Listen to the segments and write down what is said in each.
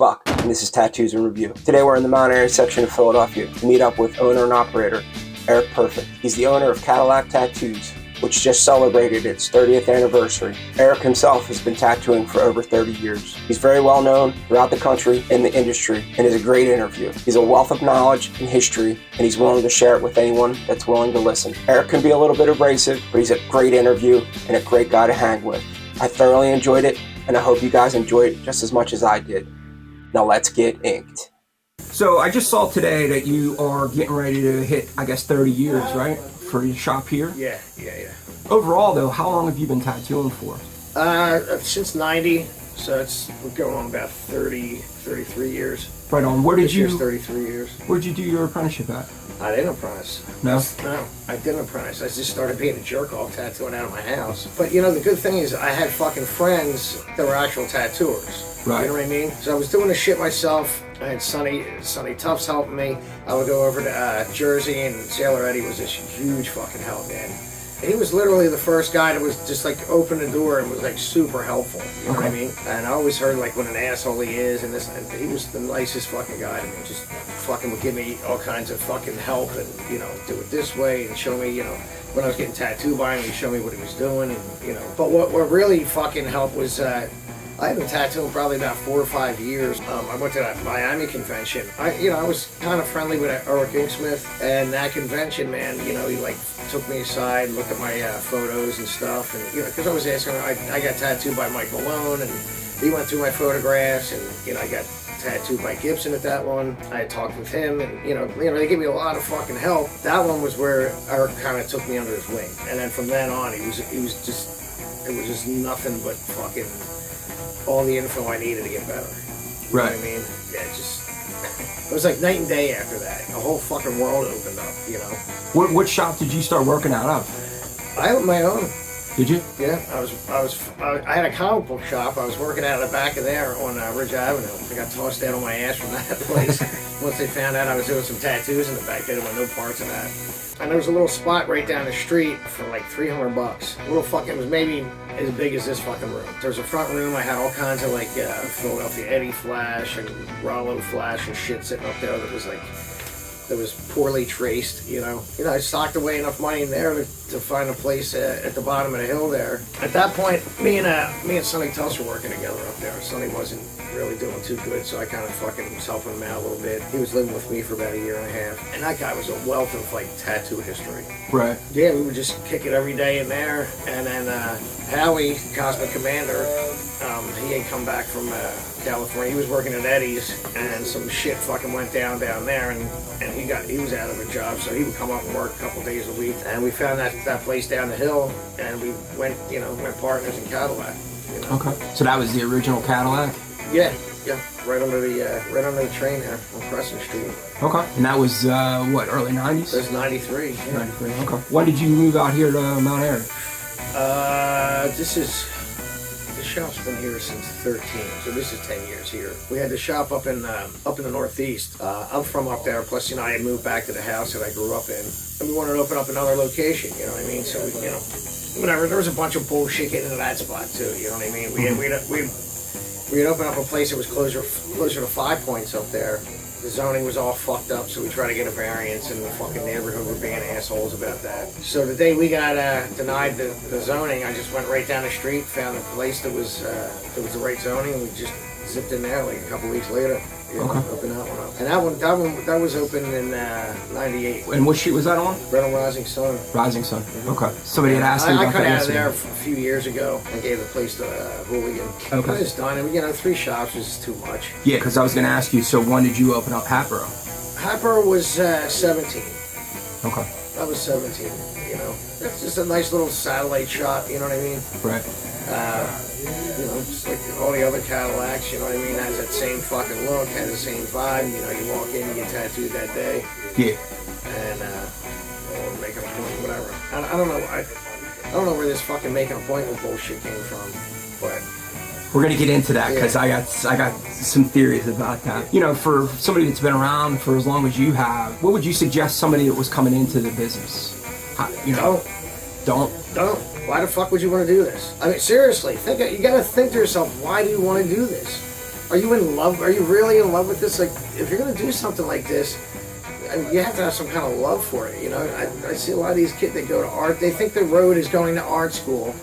fuck, and this is Tattoos in Review. Today we're in the Mount Airy section of Philadelphia to meet up with owner and operator Eric Perfect. He's the owner of Kadillac Tattoos, which just celebrated its 30th anniversary. Eric himself has been tattooing for over 30 years. He's very well known throughout the country in the industry and is a great interview. He's a wealth of knowledge and history, and he's willing to share it with anyone that's willing to listen. Eric can be a little bit abrasive, but he's a great interview and a great guy to hang with. I thoroughly enjoyed it, and I hope you guys enjoyed it just as much as I did. Now let's get inked. So I just saw today that you are getting ready to hit, I guess, 30 years, right? For your shop here? Yeah. Overall, though, how long have you been tattooing for? Since 90, so we're going on about 33 years. Right on. Where did you? 33 years. Where'd you do your apprenticeship at? I didn't apprentice. No? No, I didn't apprentice. I just started being a jerk-off tattooing out of my house. But you know, the good thing is I had fucking friends that were actual tattooers. Right. You know what I mean? So I was doing the shit myself. I had Sonny Tufts helping me. I would go over to Jersey, and Sailor Eddie was this huge fucking help, man. And he was literally the first guy that was just like open the door and was like super helpful. You know what I mean? And I always heard like what an asshole he is, and he was the nicest fucking guy to me. Just fucking would give me all kinds of fucking help, and you know, do it this way, and show me, you know, when I was getting tattooed by him, he'd show me what he was doing, and you know. But what really fucking helped was I had been tattooing probably about 4 or 5 years. I went to that Miami convention. I was kind of friendly with Eric Inksmith, and that convention, man, you know, he like took me aside, looked at my photos and stuff, and you know, because I was asking, I got tattooed by Mike Malone, and he went through my photographs, and you know, I got tattooed by Gibson at that one. I had talked with him, and you know, they gave me a lot of fucking help. That one was where Eric kind of took me under his wing, and then from then on, it was just nothing but fucking all the info I needed to get better. You know what I mean? Yeah, it was like night and day after that. The whole fucking world opened up, you know. What shop did you start working out of? I owned my own. Did you? Yeah, I had a comic book shop. I was working out of the back of there on Ridge Avenue. I got tossed out on my ass from that place. Once they found out I was doing some tattoos in the back, they didn't want no parts of that. And there was a little spot right down the street for like $300. A little fucking, it was maybe as big as this fucking room. There's a front room. I had all kinds of like Philadelphia Eddie flash and Rollo flash and shit sitting up there that was poorly traced, you know. I stocked away enough money in there to find a place at the bottom of the hill there. At that point, me and Sonny Tufts were working together up there. Sonny wasn't really doing too good, so I kind of fucking was helping him out a little bit. He was living with me for about 1.5 years, and that guy was a wealth of like tattoo history. Right. Yeah, we would just kick it every day in there, and then Howie, Cosmic Commander, he had come back from California. He was working at Eddie's, and some shit fucking went down there, and he was out of a job, so he would come up and work a couple days a week. And we found that place down the hill, and we went partners in Cadillac. You know? Okay. So that was the original Cadillac? Yeah, right under the train there on Crescent Street. Okay. And that was what, early 90s? It was 93. Yeah. 93. Okay. When did you move out here to Mount Airy? This shop's been here since 13, so this is 10 years here. We had the shop up in the Northeast. I'm from up there, plus, you know, I had moved back to the house that I grew up in. And we wanted to open up another location, you know what I mean? So, we, you know, whatever, there was a bunch of bullshit getting into that spot, too, you know what I mean? We had opened up a place that was closer to 5 Points up there. The zoning was all fucked up, so we tried to get a variance, and the fucking neighborhood were being assholes about that. So the day we got denied the zoning, I just went right down the street, found a place that was the right zoning, and we just zipped in there like a couple weeks later. Okay. Opened that one up. And that was open in 98. And what street was that on? Right on Rising Sun. Rising Sun. Mm-hmm. Okay. Somebody had asked me about that. I cut out of there a few years ago and gave the place to Hooligan. Okay. I was just done. And, you know, 3 shops was too much. Yeah, because I was going to ask you, so when did you open up Hatboro? Hatboro was 17. Okay. I was 17, you know. It's just a nice little satellite shop, you know what I mean? Right. You know, just like all the other Cadillacs, you know what I mean? Has that same fucking look, has the same vibe. You know, you walk in, you get tattooed that day. Yeah. And make an appointment, whatever. I don't know. I don't know where this fucking making appointment bullshit came from, but we're gonna get into that because I got some theories about that. You know, for somebody that's been around for as long as you have, what would you suggest somebody that was coming into the business? You know, don't. Why the fuck would you want to do this? I mean, seriously, you gotta think to yourself, why do you want to do this? are you in love? Are you really in love with this? Like, if you're gonna do something like this, I mean, you have to have some kind of love for it, you know? I see a lot of these kids that go to art, they think the road is going to art school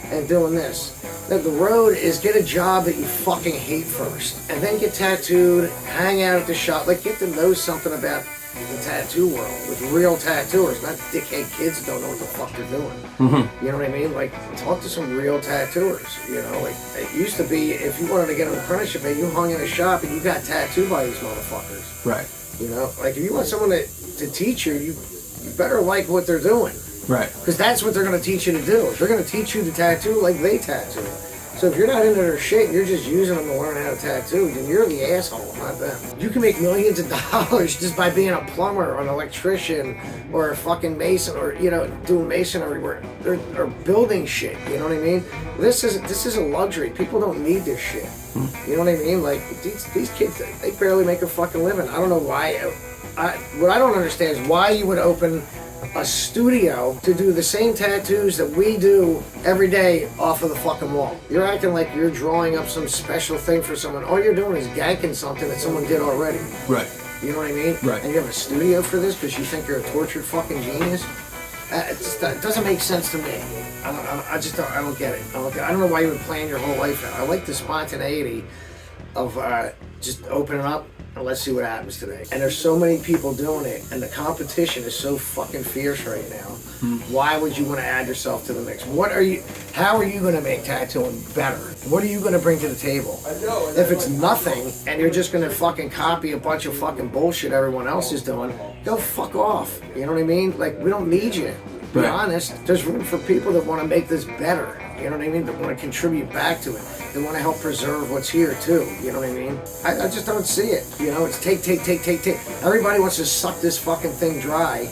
and doing this. That the road is get a job that you fucking hate first, and then get tattooed, hang out at the shop, like get to know something about the tattoo world with real tattooers, not dickhead kids that don't know what the fuck they're doing. Mm-hmm. You know what I mean? Like, talk to some real tattooers, you know? Like, it used to be, if you wanted to get an apprenticeship, man, you hung in a shop and you got tattooed by these motherfuckers. Right. You know? Like, if you want someone to teach you, you better like what they're doing. Right. Because that's what they're going to teach you to do. They're going to teach you to tattoo like they tattoo. So if you're not into their shit and you're just using them to learn how to tattoo, then you're the asshole, not them. You can make millions of dollars just by being a plumber or an electrician or a fucking mason or, you know, doing masonry or building shit, you know what I mean? This is a luxury. People don't need this shit. You know what I mean? Like, these kids, they barely make a fucking living. I don't know why. What I don't understand is why you would open a studio to do the same tattoos that we do every day off of the fucking wall. You're acting like you're drawing up some special thing for someone. All you're doing is ganking something that someone did already. Right. You know what I mean? Right. And you have a studio for this because you think you're a tortured fucking genius? It doesn't make sense to me. I don't get it. I don't know why you would plan your whole life out. I like the spontaneity of just opening up and let's see what happens today. And there's so many people doing it, and the competition is so fucking fierce right now. Why would you want to add yourself to the mix? How are you going to make tattooing better? What are you going to bring to the table? If it's nothing, and you're just going to fucking copy a bunch of fucking bullshit everyone else is doing, go fuck off. You know what I mean? Like, we don't need you. To be honest, there's room for people that want to make this better. You know what I mean? That want to contribute back to it. They want to help preserve what's here too. You know what I mean? I just don't see it. You know, it's take. Everybody wants to suck this fucking thing dry,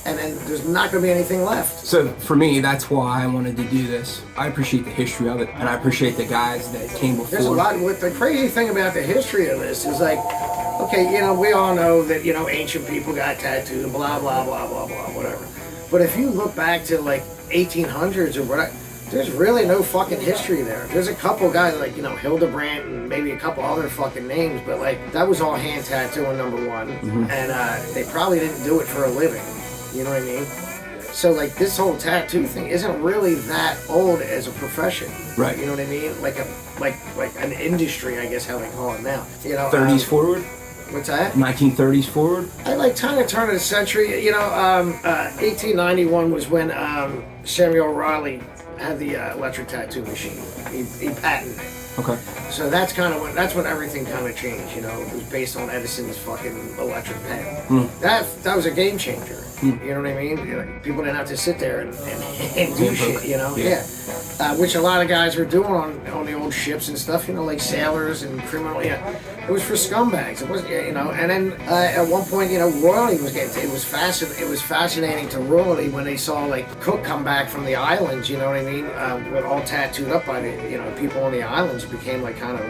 and then there's not going to be anything left. So for me, that's why I wanted to do this. I appreciate the history of it, and I appreciate the guys that came before. There's a lot. What the crazy thing about the history of this is, like, okay, you know, we all know that, you know, ancient people got tattooed, blah blah blah blah blah, whatever. But if you look back to like 1800s or whatever, there's really no fucking history there. There's a couple guys like, you know, Hildebrandt and maybe a couple other fucking names, but like that was all hand tattooing, number one. And they probably didn't do it for a living. You know what I mean? So like this whole tattoo thing isn't really that old as a profession. Right. You know what I mean? Like an industry, I guess how they call it now. You know, 30s forward? What's that? 1930s forward? I like turn of the century. You know, 1891 was when Samuel O'Reilly had the electric tattoo machine. He patented it. Okay. So that's kind of when everything kind of changed. You know, it was based on Edison's fucking electric pen. That was a game changer. You know what I mean? You know, people didn't have to sit there and do shit. You know, which a lot of guys were doing on the old ships and stuff. You know, like sailors and criminal. Yeah, it was for scumbags. It wasn't. You know, and then at one point, you know, royalty was getting. It was fascinating to royalty when they saw like Cook come back from the islands. You know what I mean? With all tattooed up by the people on the islands. It became like kind of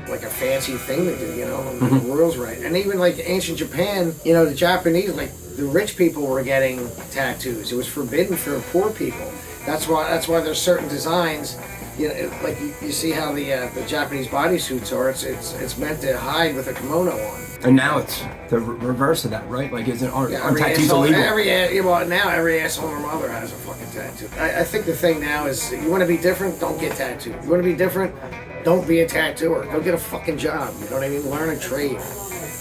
a fancy thing to do, you know, and the rules right. And even like ancient Japan, you know, the Japanese, like the rich people were getting tattoos. It was forbidden for poor people. That's why there's certain designs, you know, like you see how the Japanese bodysuits are. It's meant to hide with a kimono on. And now it's the reverse of that, right? Like, isn't aren't tattoos asshole, illegal? Now every asshole and mother has a fucking tattoo. I think the thing now is, you want to be different, don't get tattooed. You want to be different, don't be a tattooer. Go get a fucking job. You know what I mean? Learn a trade.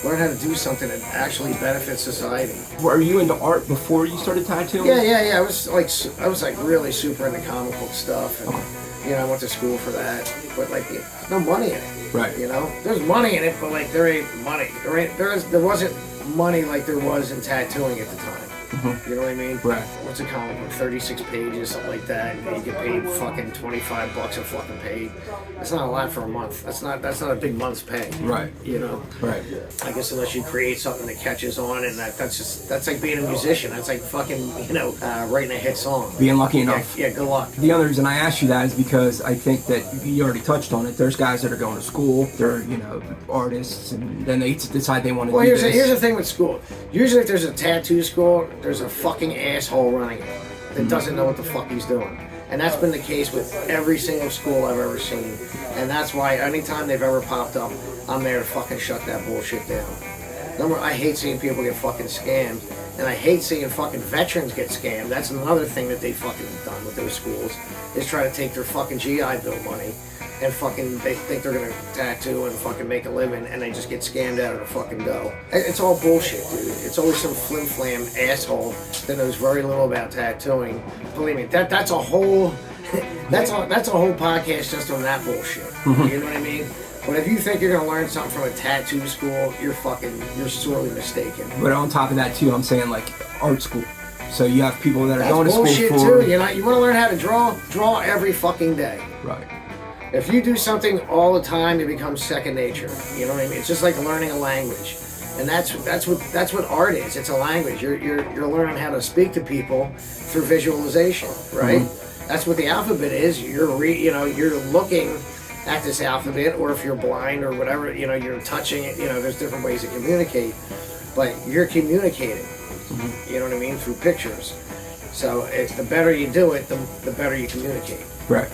Learn how to do something that actually benefits society. Were you into art before you started tattooing? Yeah. I was like really super into comic book stuff, and you know, I went to school for that. But like, there's no money in it. Right. You know, there's money in it, but like there ain't money. There wasn't money like there was in tattooing at the time. You know what I mean? Right. What's a comic book? 36 pages, something like that. And you get paid fucking $25 a fucking page. That's not a lot for a month. That's not a big month's pay. Right. You know? Right. I guess unless you create something that catches on, and that's like being a musician. That's like fucking, you know, writing a hit song. Being lucky enough. Yeah, good luck. The other reason I asked you that is because I think that you already touched on it. There's guys that are going to school. They're, you know, artists, and then they decide they want to do this. Here's the thing with school. Usually if there's a tattoo school, there's a fucking asshole running it that doesn't know what the fuck he's doing. And that's been the case with every single school I've ever seen. And that's why anytime they've ever popped up, I'm there to fucking shut that bullshit down. I hate seeing people get fucking scammed. And I hate seeing fucking veterans get scammed. That's another thing that they fucking done with those schools, is try to take their fucking GI Bill money and fucking, they think they're gonna tattoo and fucking make a living, and they just get scammed out of the fucking dough. It's all bullshit, dude. It's always some flim-flam asshole that knows very little about tattooing. Believe me, that's a whole that's a whole podcast just on that bullshit. You know what I mean? But if you think you're gonna learn something from a tattoo school, you're sorely mistaken. But on top of that too, I'm saying like art school. So you have people that are going to school for... That's bullshit too. You want to learn how to draw every fucking day. Right. If you do something all the time, it becomes second nature. You know what I mean? It's just like learning a language. And that's what art is. It's a language. You're learning how to speak to people through visualization, right? Mm-hmm. That's what the alphabet is. You're looking at this alphabet, or if you're blind or whatever, you're touching it. There's different ways to communicate, but you're communicating. Mm-hmm. You know what I mean? Through pictures. So the better you do it, the better you communicate. Right.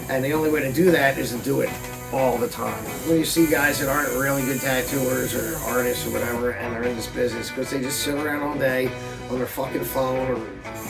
And the only way to do that is to do it all the time. When you see guys that aren't really good tattooers or artists or whatever, and they're in this business because they just sit around all day on their fucking phone or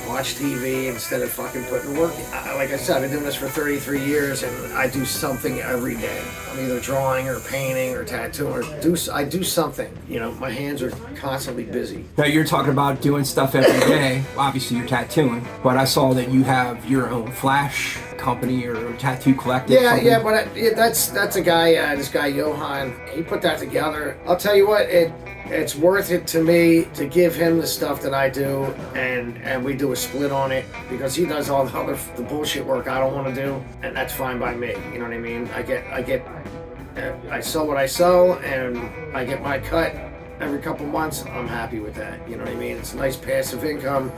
watch TV instead of fucking putting work. Like I said, I've been doing this for 33 years, and I do something every day. I'm either drawing or painting or tattooing, I do something. My hands are constantly busy. Now you're talking about doing stuff every day. Obviously you're tattooing, but I saw that you have your own flash company or tattoo collective. Yeah, but that's a guy, this guy Johan, he put that together. I'll tell you what, it's worth it to me to give him the stuff that I do, and we do a split on it, because he does all the bullshit work I don't want to do, and that's fine by me. You know what I mean? I sell what I sell, and I get my cut every couple months. I'm happy with that. You know what I mean? It's a nice passive income.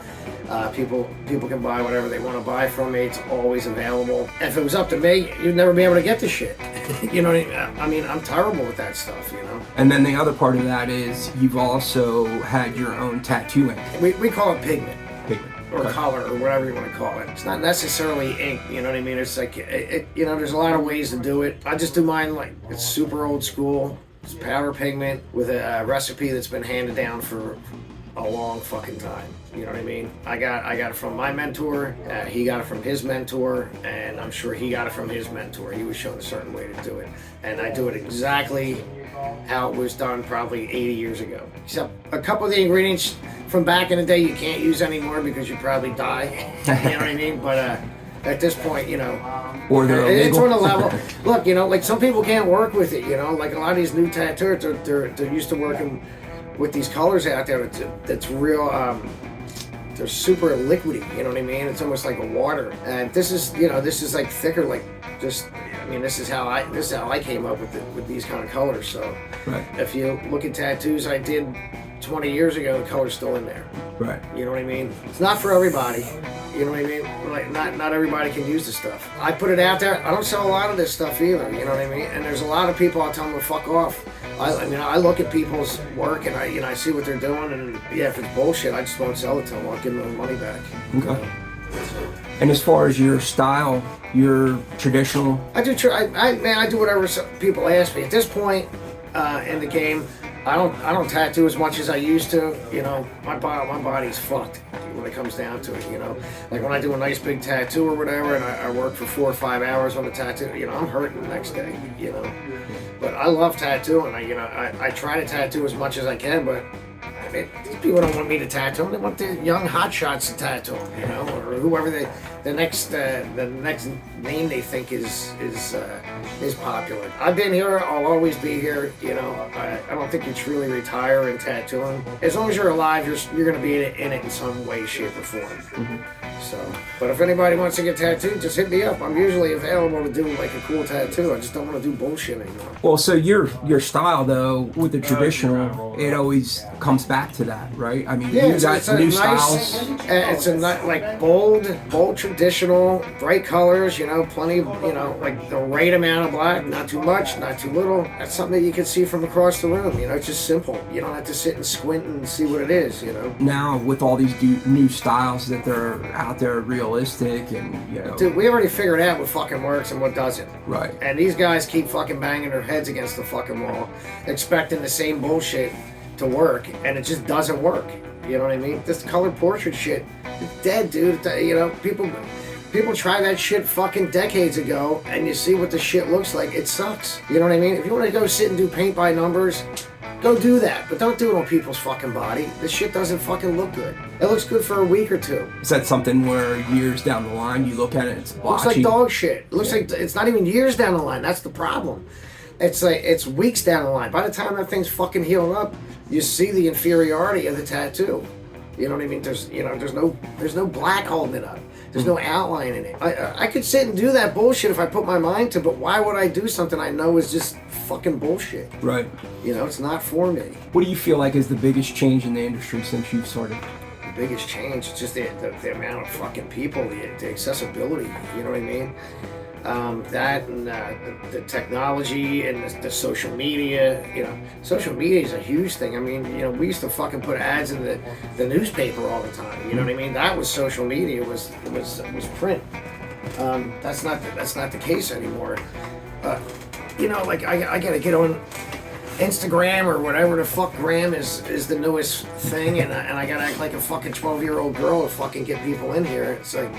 People can buy whatever they want to buy from me. It's always available. If it was up to me, you'd never be able to get the shit. You know what I mean? I'm terrible with that stuff, And then the other part of that is you've also had your own tattoo ink. We call it pigment. Or okay. color, or whatever you want to call it. It's not necessarily ink, you know what I mean? It's like, there's a lot of ways to do it. I just do mine like, it's super old school. It's powder pigment with a recipe that's been handed down for a long fucking time. You know what I mean? I got it from my mentor, he got it from his mentor, and I'm sure he got it from his mentor. He was shown a certain way to do it. And I do it exactly how it was done probably 80 years ago. Except a couple of the ingredients from back in the day you can't use anymore because you'd probably die. You know what I mean? But at this point, or they're illegal. It's on a level. Look, like some people can't work with it. Like a lot of these new tattooers, they're used to working with these colors out there. That's real. They're super liquidy. You know what I mean? It's almost like a water. And this is like thicker. Like just. This is how I came up with these kind of colors. So, right. If you look at tattoos I did 20 years ago, the color's still in there. Right. You know what I mean? It's not for everybody. You know what I mean? Like not everybody can use the stuff. I put it out there. I don't sell a lot of this stuff either. You know what I mean? And there's a lot of people I'll tell them to fuck off. I look at people's work and I see what they're doing, and if it's bullshit, I just won't sell it to them. I'll give them the money back. Okay. And as far as your style, you're traditional? I do whatever people ask me. At this point in the game, I don't tattoo as much as I used to. My body's fucked when it comes down to it. Like when I do a nice big tattoo or whatever, and I work for 4 or 5 hours on the tattoo, I'm hurting the next day. But I love tattooing. I try to tattoo as much as I can, but these people don't want me to tattoo them. They want the young hotshots to tattoo them, or whoever the next name they think is popular. I've been here. I'll always be here. I don't think you truly retire in tattooing. As long as you're alive, you're going to be in it in some way, shape, or form. Mm-hmm. So, but if anybody wants to get tattooed, just hit me up. I'm usually available to do like a cool tattoo. I just don't want to do bullshit anymore. Well, so your style though with the traditional, it always comes back back to that, right? I mean, Yeah, you got new styles. It's a like bold traditional, bright colors. You know, plenty of like the right amount of black, not too much, not too little. That's something that you can see from across the room. You know, it's just simple. You don't have to sit and squint and see what it is. You know. Now with all these new styles that they're out there, realistic and Dude, we already figured out what fucking works and what doesn't. Right. And these guys keep fucking banging their heads against the fucking wall, expecting the same bullshit to work, and it just doesn't work. You know what I mean? This colored portrait shit, it's dead, dude. You know, people tried that shit fucking decades ago, and you see what the shit looks like. It sucks. You know what I mean? If you want to go sit and do paint by numbers, go do that, but don't do it on people's fucking body. This shit doesn't fucking look good. It looks good for a week or two. Is that something where years down the line you look at it, it's blotchy? Looks like dog shit. It looks like it's not even years down the line. That's the problem. It's like it's weeks down the line. By the time that thing's fucking healed up, you see the inferiority of the tattoo. You know what I mean? There's no black holding it up. There's no outline in it. I could sit and do that bullshit if I put my mind to, but why would I do something I know is just fucking bullshit? Right. You know, it's not for me. What do you feel like is the biggest change in the industry since you've started? The biggest change is just the amount of fucking people, the accessibility, you know what I mean? That and the technology and the social media, you know, social media is a huge thing. I mean, you know, we used to fucking put ads in the newspaper all the time. You know what I mean? That was social media. Was print. That's not the case anymore. You know, like I gotta get on Instagram or whatever the fuck gram is the newest thing, and I gotta act like a fucking 12-year-old girl to fucking get people in here. It's like,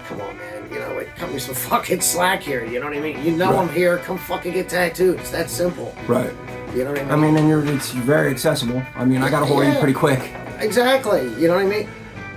come on, man. You know, like, cut me some fucking slack here. You know what I mean? You know right. I'm here. Come fucking get tattooed. It's that simple. Right. You know what I mean? I mean, and it's very accessible. I mean, I got a hold of you pretty quick. Exactly. You know what I mean?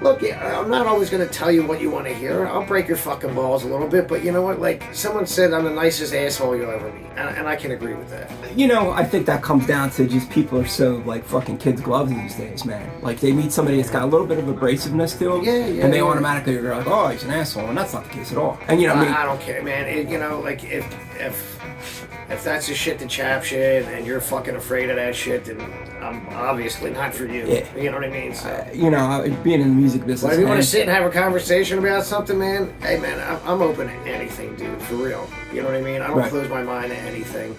Look, I'm not always going to tell you what you want to hear. I'll break your fucking balls a little bit, but you know what? Like, someone said I'm the nicest asshole you'll ever meet, and I can agree with that. You know, I think that comes down to just people are so, like, fucking kids' gloves these days, man. Like, they meet somebody that's got a little bit of abrasiveness to them, and they automatically are like, oh, he's an asshole, and that's not the case at all. And, you know, I don't care, man. You know, like, if that's the shit, the chap shit, and you're fucking afraid of that shit, then I'm obviously not for you. Yeah. You know what I mean? So, you know, being in the music business. But if you want to sit and have a conversation about something, man, hey, man, I'm open to anything, dude, for real. You know what I mean? I don't close my mind to anything.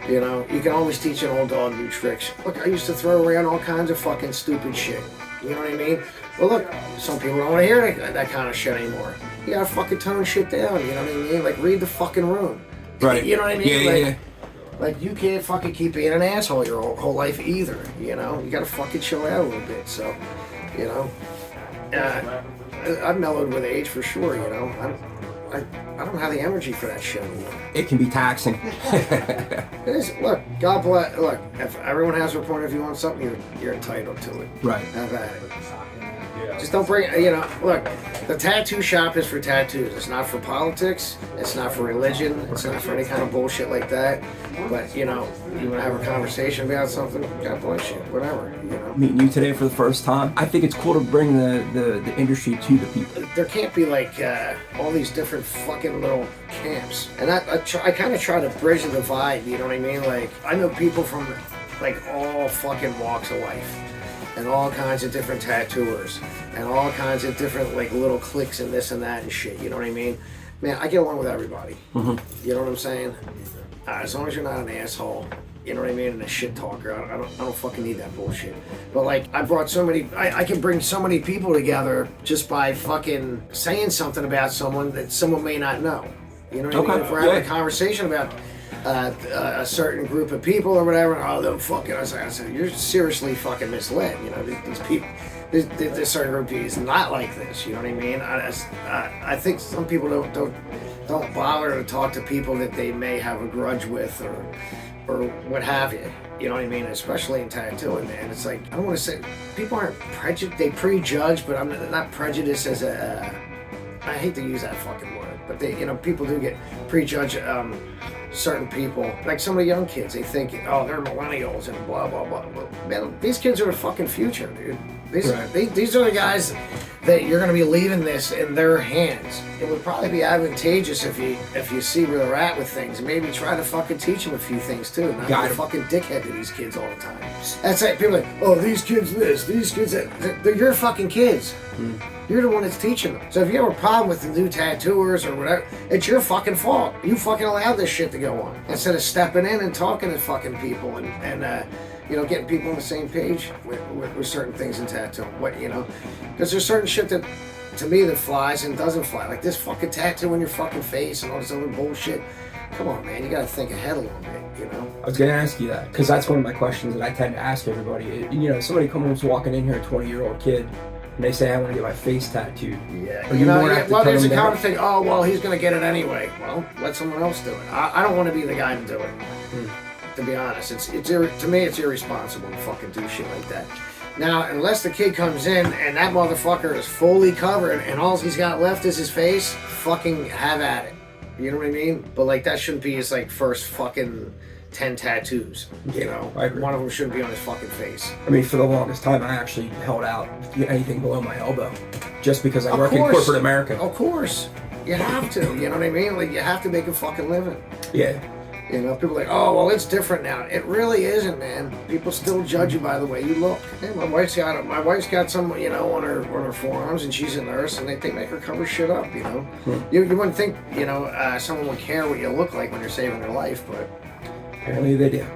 You know, you can always teach an old dog new tricks. Look, I used to throw around all kinds of fucking stupid shit. You know what I mean? Well, look, some people don't want to hear that kind of shit anymore. You gotta fucking tone shit down, you know what I mean? Like, read the fucking room. Right. You know what I mean? Yeah. Like, you can't fucking keep being an asshole your whole life either, you know? You gotta fucking chill out a little bit, so, you know? I've mellowed with age for sure, you know? I don't have the energy for that shit anymore. It can be taxing. It is. Look, God bless. Look, if everyone has their point of view on something, you're entitled to it. Right. Have at it. Just don't bring, you know, look, the tattoo shop is for tattoos. It's not for politics. It's not for religion. It's not for any kind of bullshit like that. But, you know, you want to have a conversation about something, God bless you, whatever, you know. Meeting you today for the first time, I think it's cool to bring the industry to the people. There can't be, like, all these different fucking little camps. And I kind of try to bridge the divide, you know what I mean? Like, I know people from, like, all fucking walks of life. And all kinds of different tattooers, and all kinds of different, like, little cliques and this and that and shit, you know what I mean? Man, I get along with everybody. Mm-hmm. You know what I'm saying? As long as you're not an asshole, you know what I mean, and a shit talker, I don't fucking need that bullshit. But, like, I can bring so many people together just by fucking saying something about someone that someone may not know. You know what I mean? If we're having a conversation about a certain group of people or whatever, oh, they'll fucking, I said, you're seriously fucking misled. You know, these people, this certain group is not like this. You know what I mean? I think some people don't bother to talk to people that they may have a grudge with or what have you. You know what I mean? Especially in tattooing, man. It's like, I don't want to say, people aren't prejudiced, they prejudge, but I'm not prejudiced as I hate to use that fucking word, but they, you know, people do get prejudge certain people, like some of the young kids. They think, oh, they're millennials and blah blah blah. Man, these kids are the fucking future, dude. These are the guys that you're going to be leaving this in their hands. It would probably be advantageous if you see where they're at with things, and maybe try to fucking teach them a few things too. Not be a fucking dickhead to these kids all the time. That's like people are like, oh, these kids this, these kids that. They're your fucking kids. You're the one that's teaching them. So if you have a problem with the new tattooers or whatever, it's your fucking fault. You fucking allowed this shit to go on instead of stepping in and talking to fucking people and getting people on the same page with certain things in tattooing. Because there's certain shit that, to me, that flies and doesn't fly. Like this fucking tattoo on your fucking face and all this other bullshit. Come on, man, you gotta think ahead a little bit, I was gonna ask you that, because that's one of my questions that I tend to ask everybody. Somebody comes walking in here, a 20-year-old kid, and they say, I want to get my face tattooed. Yeah, there's a common thing, oh, well, he's gonna get it anyway. Well, let someone else do it. I don't want to be the guy to do it. To be honest, to me, it's irresponsible to fucking do shit like that. Now, unless the kid comes in and that motherfucker is fully covered and all he's got left is his face, fucking have at it. You know what I mean? But like that shouldn't be his like first fucking 10 tattoos. I agree. One of them shouldn't be on his fucking face. I mean, for the longest time, I actually held out anything below my elbow, just because I work in corporate America. Of course, you have to. You know what I mean? Like you have to make a fucking living. Yeah. People are like, oh, well, it's different now. It really isn't, man. People still judge you by the way you look. Hey, my wife's got some, on her forearms, and she's a nurse, and they make her cover shit up, You wouldn't think, someone would care what you look like when you're saving their life, but apparently they do.